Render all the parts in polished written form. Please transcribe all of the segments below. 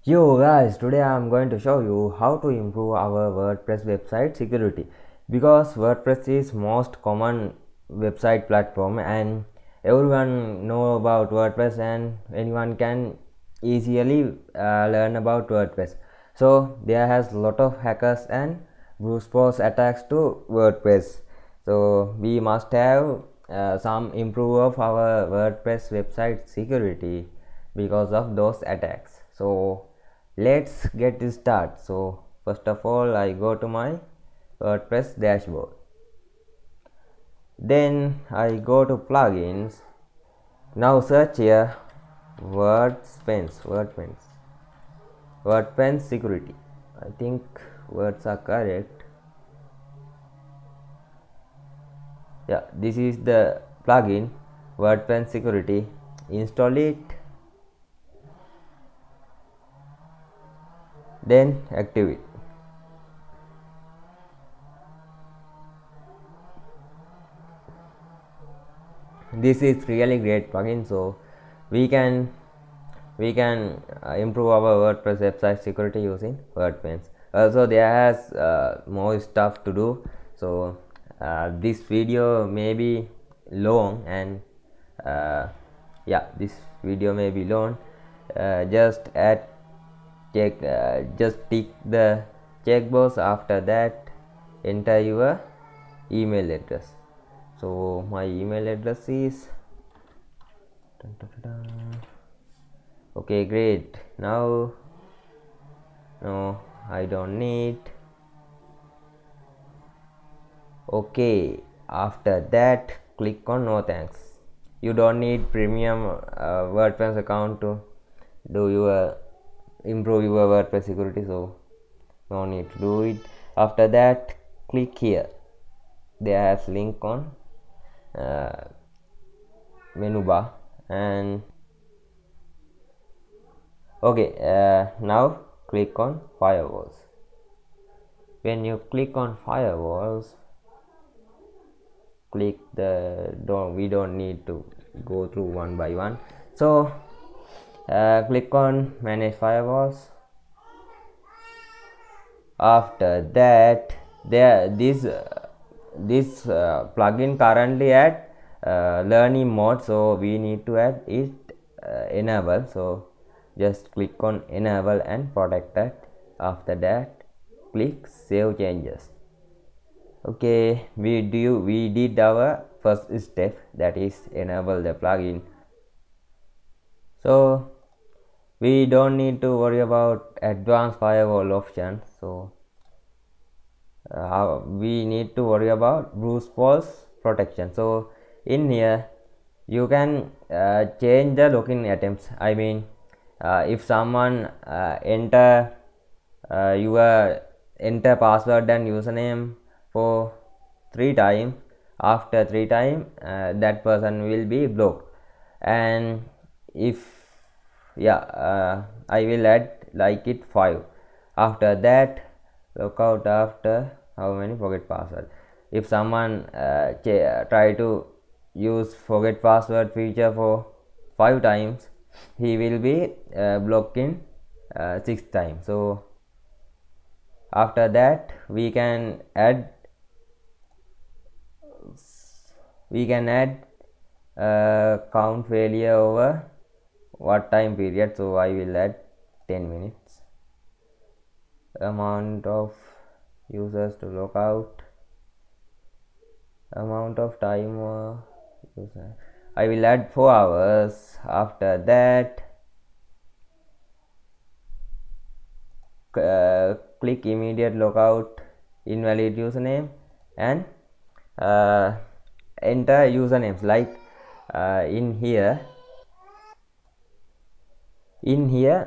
Yo guys, today I'm going to show you how to improve our WordPress website security because WordPress is most common website platform and everyone know about WordPress and anyone can easily learn about WordPress. So there has lot of hackers and brute force attacks to WordPress. So we must have some improve of our WordPress website security because of those attacks. So let's get this start. So first of all, I go to my WordPress dashboard, then I go to plugins. Now search here WordPens security. I think words are correct. Yeah, this is the plugin WordPens security. Install it, then active it. This is really great plugin, so we can improve our WordPress website security using WordPens. Also there has more stuff to do, so this video may be long and yeah, this video may be long. Just tick the checkbox. After that, enter your email address. So my email address is okay, great. Now no, I don't need. Okay, after that click on no thanks. You don't need premium WordPress account to do your improve your WordPress security, so no need to do it. After that click here. There has link on menu bar and okay, now click on firewalls. When you click on firewalls, click the we don't need to go through one by one, so click on manage firewalls. After that, this plugin currently at learning mode, so we need to add it enable. So just click on enable and protect that. After that click save changes. Okay, we did our first step, that is enable the plugin. So we don't need to worry about advanced firewall options, so we need to worry about brute force protection. So in here you can change the login attempts. I mean, if someone your enter password and username for 3 times, after 3 times that person will be blocked. And if I will add like it 5. After that lockout after how many forget password. If someone try to use forget password feature for 5 times, he will be blocked in 6 times. So after that we can add count failure over what time period. So I will add 10 minutes. Amount of users to log out, amount of time user. I will add 4 hours. After that click immediate logout, invalid username, and enter usernames like in here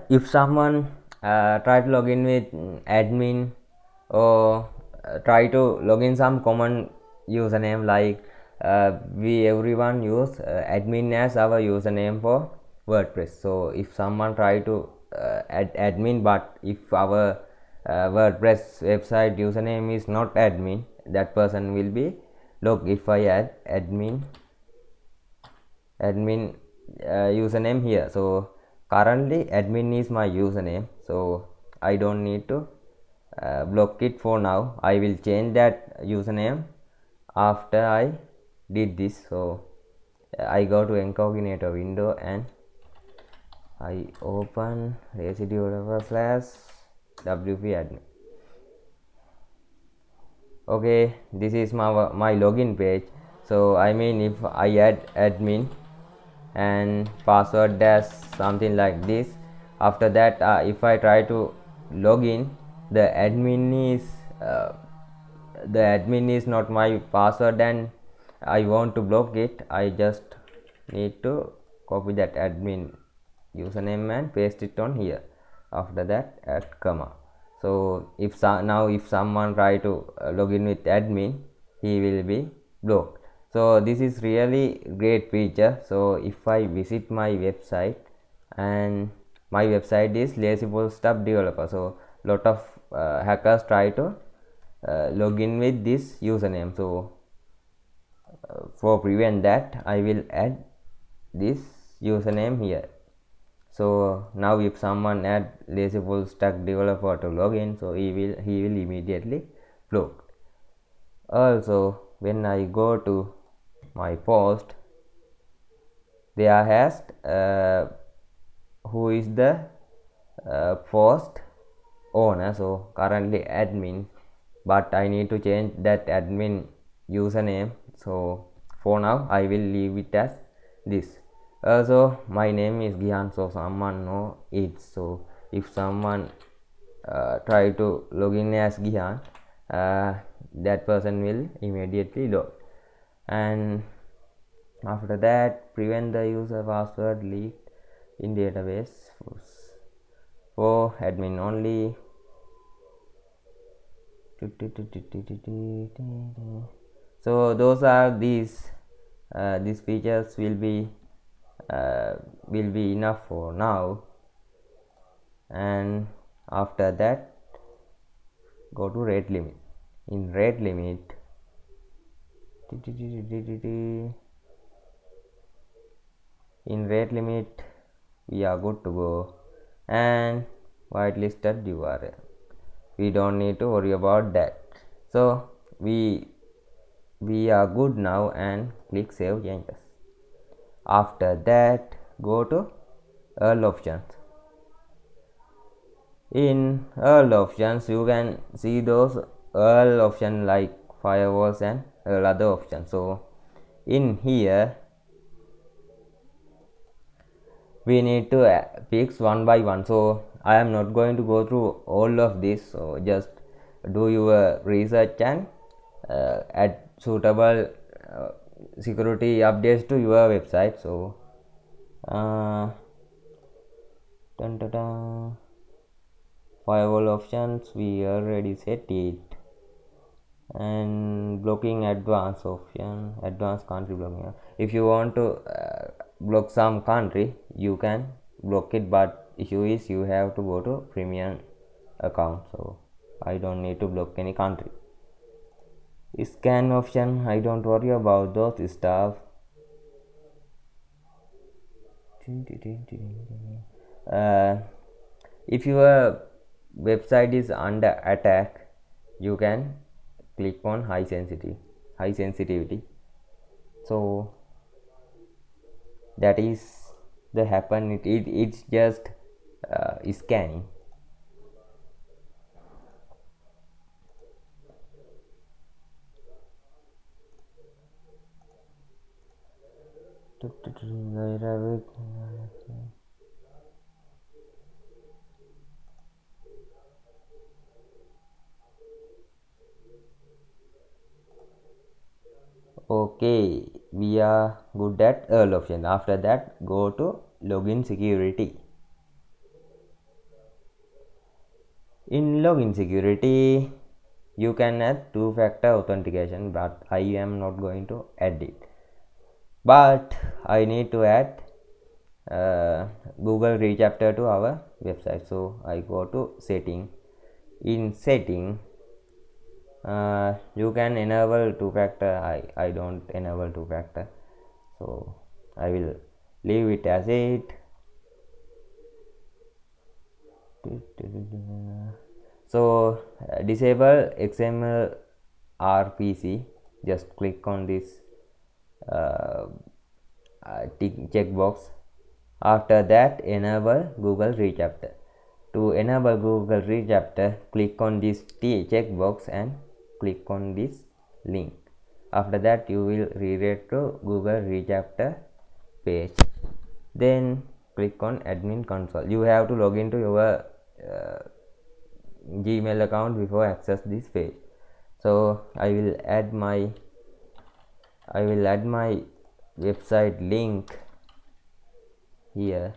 if someone try to log in with admin or try to log in some common username, like we everyone use admin as our username for WordPress. So if someone try to add admin, but if our WordPress website username is not admin, that person will be logged. If I add admin username here, so currently admin is my username, so I don't need to block it for now. I will change that username after I did this. So I go to incognito window and I open lazydeveloper/wp admin. Okay, this is my login page. So I mean, if I add admin and password dash something like this, after that if I try to log in, the admin is not my password and I want to block it. I just need to copy that admin username and paste it on here. After that, add comma. So now if someone try to log in with admin, he will be blocked. So this is really great feature. So if I visit my website, and my website is Lazybull Stuff Developer, so lot of hackers try to log in with this username. So for prevent that, I will add this username here. So now if someone add Lazybull Stuff Developer to login, so he will immediately block. Also, when I go to my post, there has who is the post owner. So currently admin, but I need to change that admin username. So for now I will leave it as this. Also my name is Gihan, so someone know it. So if someone try to log in as Gihan, that person will immediately log. And after that, prevent the user password leaked in database for admin only. So those are these features will be enough for now. And after that, go to rate limit. In rate limit, we are good to go. And whitelisted URL, we don't need to worry about that. So we are good now, and click save changes. After that, go to URL options. In URL options, you can see those URL options like firewalls and other options. So in here, we need to fix one by one. So I am not going to go through all of this. So just do your research and add suitable security updates to your website. So firewall options, we already set it. And blocking advanced option, advanced country blocking. If you want to block some country, you can block it, but issue is you have to go to premium account. So I don't need to block any country. Scan option, I don't worry about those stuff. If your website is under attack, you can click on high sensitivity. So that is the happen. It's just scanning. Okay, we are good at all option. After that, go to login security. In login security, you can add two-factor authentication, but I am not going to add it. But I need to add Google reCAPTCHA to our website. So I go to setting. In setting, you can enable two-factor. I don't enable two-factor, so I will leave it as it. So disable XML RPC. Just click on this checkbox. After that, enable Google Reachapter. To enable Google Reachapter, click on this checkbox and click on this link. After that, you will redirect to Google Reachapter page. Then click on admin console. You have to log into your Gmail account before access this page. So I will add my website link here.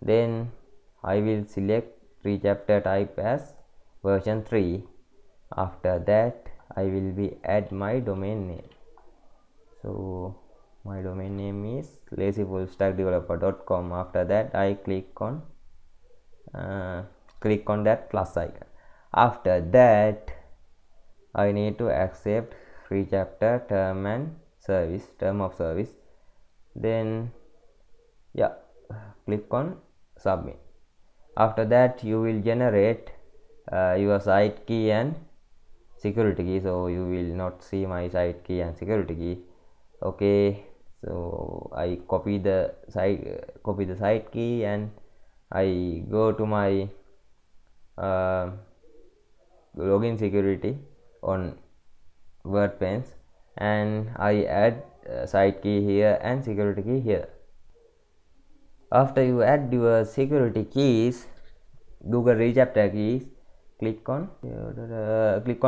Then I will select Reachapter type as version 3. After that, I will be add my domain name. So my domain name is lazyfullstackdeveloper.com. After that, I click on that plus icon. After that, I need to accept Reachapter term of service. Then click on submit. After that, you will generate your site key and security key. So you will not see my site key and security key. Okay, so I copy the site key and I go to my login security on WordPress and I add site key here and security key here. After you add your security keys, Google Reachapter keys, click on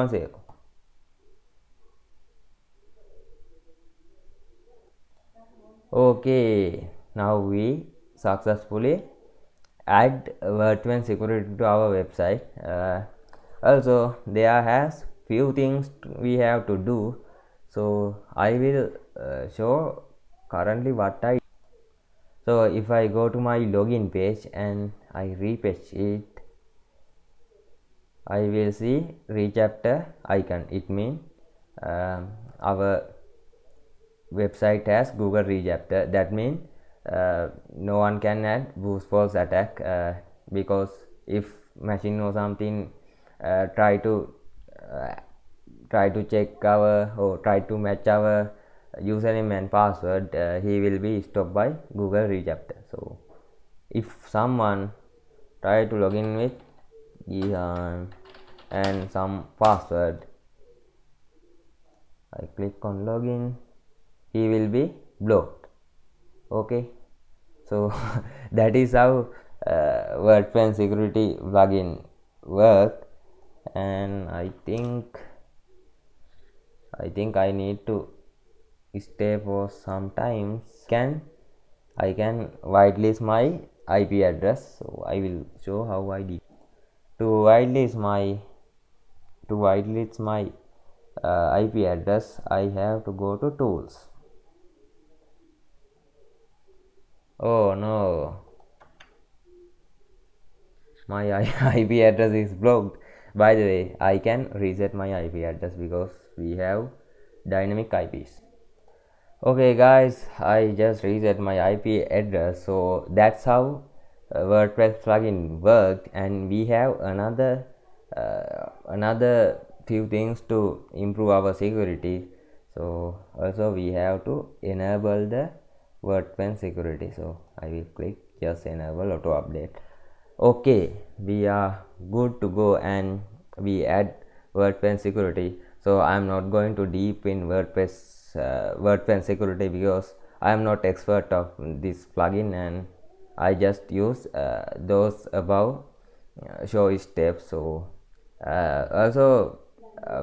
save. Okay, now we successfully add WordPress security to our website. Also, there has few things we have to do. So I will show currently what I. So if I go to my login page and I refresh it, I will see Reachapter icon. It means our website has Google Reachapter. That means no one can add brute force attack because if machine or something try to check our or try to match our username and password, he will be stopped by Google Reachapter. So if someone try to log in with and some password, I click on login, he will be blocked. Okay, so that is how WordPress security plugin work. And I think I need to stay for some time. I can whitelist my IP address. So I will show how I did. To whitelist my IP address, I have to go to tools. Oh no, my IP address is blocked. By the way, I can reset my IP address because we have dynamic IPs. Okay guys, I just reset my IP address. So that's how WordPress plugin worked, and we have another few things to improve our security. So also we have to enable the WordPress security. So I will click just enable auto update. Okay, we are good to go and we add WordPress security. So I'm not going to deep in WordPress security because I am not expert of this plugin and I just use those above show steps. So also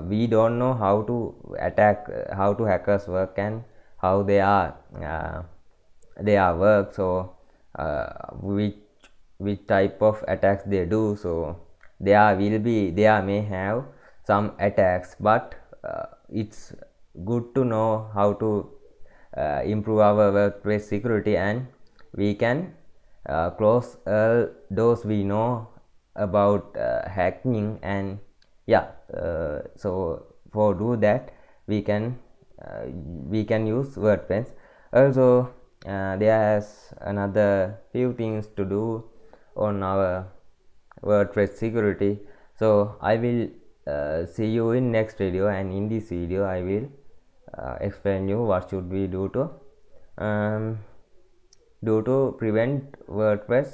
we don't know how to attack, how to hackers work and how they are work. So which type of attacks they do. So there may have some attacks, but it's good to know how to improve our WordPress security, and we can close those we know about hacking. And so for do that we can use WordPress. Also there has another few things to do. on our WordPress security. So I will see you in next video, and in this video I will explain you what should we do um, to prevent WordPress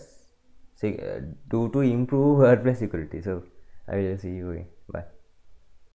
do to improve WordPress security. So I will see you in. Bye.